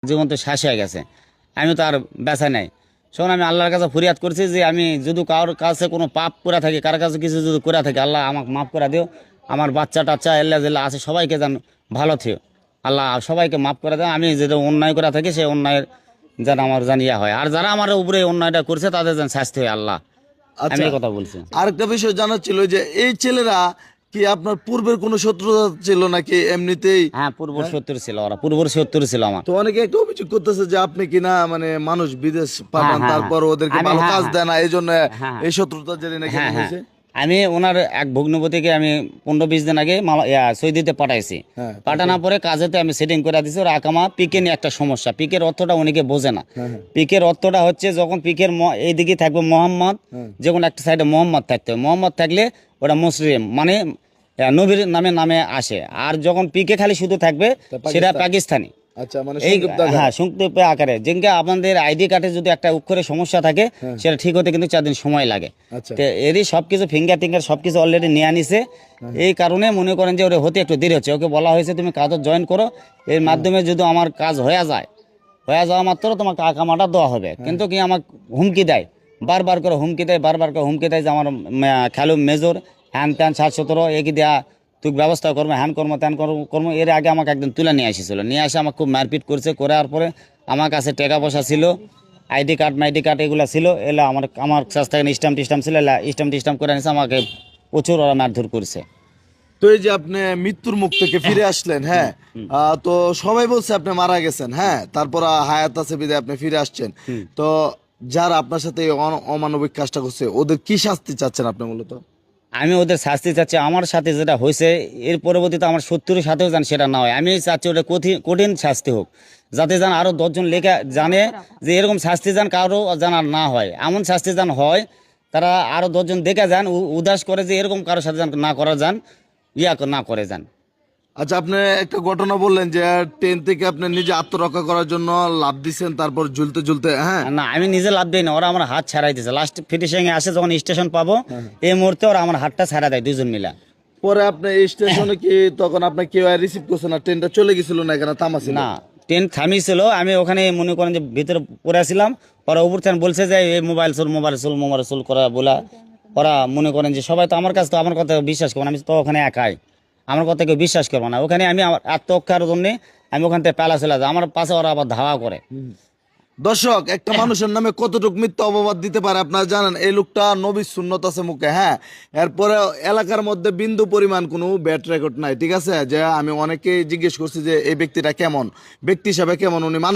জীবন তো শেষ হয়ে গেছে, আমি তো আর বেঁচে নাই। শোন, আমি আল্লাহর কাছে ফরিয়াদ করছি যে আমি যদি কারোর কাছে কোনো পাপ করে থাকি, কার কাছে কিছু যদি করে থাকি, আল্লাহ আমাকে মাফ করে দিও। আমার বাচ্চা টাচ্চা এল্লা জেল্লা আছে সবাইকে যেন ভালো থিও, আল্লাহ সবাইকে মাফ করে দেয়। আমি যেটা অন্যায় করে থাকি সেই অন্যায়ের যেন আমার জানিয়া হয়, আর যারা আমার উপরে এই অন্যায়টা করছে তাদের যেন শাস্তি হয় আল্লাহ। আমি আচ্ছা, এই কথা বলছি। আরেকটা বিষয় জানার ছিল যে এই ছেলেরা কি আপনার পূর্বের কোনো শত্রুতা ছিল নাকি এমনিতেই? হ্যাঁ, পূর্ব 70 ছিল, ওরা পূর্ব 70 ছিল আমার। তো অনেকে একটা অভিযোগ করতেছে যে আপনি কিনা মানে মানুষ বিদেশ পাঠান, হ্যাঁ, তারপর ওদেরকে আমি ভালো হ্যাঁ, কাজ হ্যাঁ, দেয় না, এই জন্য হ্যাঁ, এই শত্রুতার জেরে নাকি হ্যাঁ, এমন হ্যাঁ, হয়েছে। আমি ওনার এক ভগ্নপতিকে আমি 15-20 দিন আগে সৌদিতে পাঠাইছি। হ্যাঁ, পাঠানোর পরে কাজেতে আমি সেটিং করে দিছি। ওর আকামা পিকে নিয়ে একটা সমস্যা, পিকের অর্থটা অনেকে বোঝে না। হ্যাঁ, হ্যাঁ, পিকের অর্থটা হচ্ছে যখন পিকের এইদিকে থাকবে মোহাম্মদ, হ্যাঁ। যে কোনো একটা সাইডে মোহাম্মদ থাকতে হবে। মোহাম্মদ থাকলে ওটা মুসলিম মানে নবীর নামে নামে আসে। আর যখন পিকে খালি শুধু থাকবে তা সেটা পাকিস্তান। পাকিস্তানি। আচ্ছা, মানে এই সংক্ষিপ্ত আকারে। হ্যাঁ, সংক্ষিপ্ত আকারে যেটা আমাদের আইডি কার্ডে যদি একটা অক্ষরে সমস্যা থাকে সেটা ঠিক হতে কিন্তু 4 দিন সময় লাগে। আচ্ছা, তো এরই সব কিছু ফিঙ্গার টিঙ্গার সব কিছু অলরেডি নিয়ে আনিছে। এই কারণে মনে করেন যে ওরা হতে একটু দেরি হচ্ছে। ওকে বলা হয়েছে তুমি কাজে জয়েন করো, এর মাধ্যমে যদি আমার কাজ হয়ে যাওয়া মাত্র তোমাকে আকামাটা দেওয়া হবে। কিন্তু কি আমাকে হুমকি দেয়, বারবার করে হুমকি দেয়, বারবার করে হুমকি দেয় যে আমার খেলো মেজর হ্যান ত্যান 60-17 একই দেয়া, তুই ব্যবস্থা করবো, হ্যান কর্ম ত্যান কর্ম। এর আগে আমাকে একদিন তুলে নিয়ে আসিছিল, নিয়ে আসে আমাকে খুব মারপিট করছে। করার পরে আমার কাছে টাকা পয়সা ছিল, আইডি কার্ড এগুলো ছিল, এলা আমার কাছ থেকে স্ট্যাম্প টিস্টাম্প ছিল, এলা স্ট্যাম্প টিস্টাম্প করে নিয়েছে, আমাকে প্রচুর ওরা মারধর করছে। তো এই যে আপনি মৃত্যুর মুখ থেকে ফিরে আসলেন, হ্যাঁ, তো সবাই বলছে আপনি মারা গেছেন, হ্যাঁ, তারপর হায়াত আছে বিদায় আপনি ফিরে আসছেন। তো যারা আপনার সাথে এই অমানবিক কাজটা করছে ওদের কি শাস্তি চাচ্ছেন আপনি মূলত? আমি ওদের শাস্তি চাচ্ছি, আমার সাথে যেটা হয়েছে এর পরবর্তীতে আমার শত্রুর সাথেও যেন সেটা না হয়। আমি চাচ্ছি ওটা কঠিন কঠিন শাস্তি হোক, যাতে যেন আরও 10 জন লেখা জানে যে এরকম শাস্তি যেন কারো জানা না হয়। এমন শাস্তি যেন হয় তারা আরও 10 জন দেখে যান, উদাস করে যে এরকম কারোর সাথে যেন না করা যান, না করে যান। আচ্ছা, আপনি একটা ঘটনা বললেন যে ট্রেন থেকে আপনি নিজে আত্মরক্ষা করার জন্য লাফ দিছেন, তারপর ঝুলতে ঝুলতে, হ্যাঁ। না, আমি নিজে লাভ দিই না, ওরা আমার হাত ছাড়াই দিয়েছে। লাস্ট ফিনিশিংয়ে আসে যখন স্টেশন পাবো এই মুহূর্তে ওরা আমার হাতটা ছাড়া দেয়, 2 জন মিলা। পরে আপনি এই স্টেশনে কি তখন আপনার কেউ রিসিভ করছে না? ট্রেনটা চলে গেছিল না এখানে থামাছিল? না, ট্রেন থামিয়েছিল, আমি ওখানে মনে করেন যে ভিতরে পড়ে ছিলাম। ওরা উপর থেকে বলছে যে এই মোবাইল সোল করা বলা। ওরা মনে করেন যে সবাই তো আমার কাছে তো আমার কথা বিশ্বাস করবো না, আমি তো ওখানে একাই, আমার কথা কেউ বিশ্বাস করবো না। ওখানে আমি আমার আত্মরক্ষার জন্যে আমি ওখান থেকে পেলা চলে যাই, আমার পাশে ওরা আবার ধাওয়া করে। দর্শক, একটা মানুষের নামে কতটুকু মিথ্যা অপবাদ দিতে পারে আপনারা জানেন? এই লোকটা নবীর সুন্নত আছে মুখে, হ্যাঁ, এরপরে এলাকার মধ্যে বিন্দু পরিমাণ কোনো ব্যাড রেকর্ড নাই, ঠিক আছে? যে আমি অনেকে জিজ্ঞেস করছি যে এই ব্যক্তিটা কেমন ব্যক্তি হিসাবে, কেমন উনি মানুষ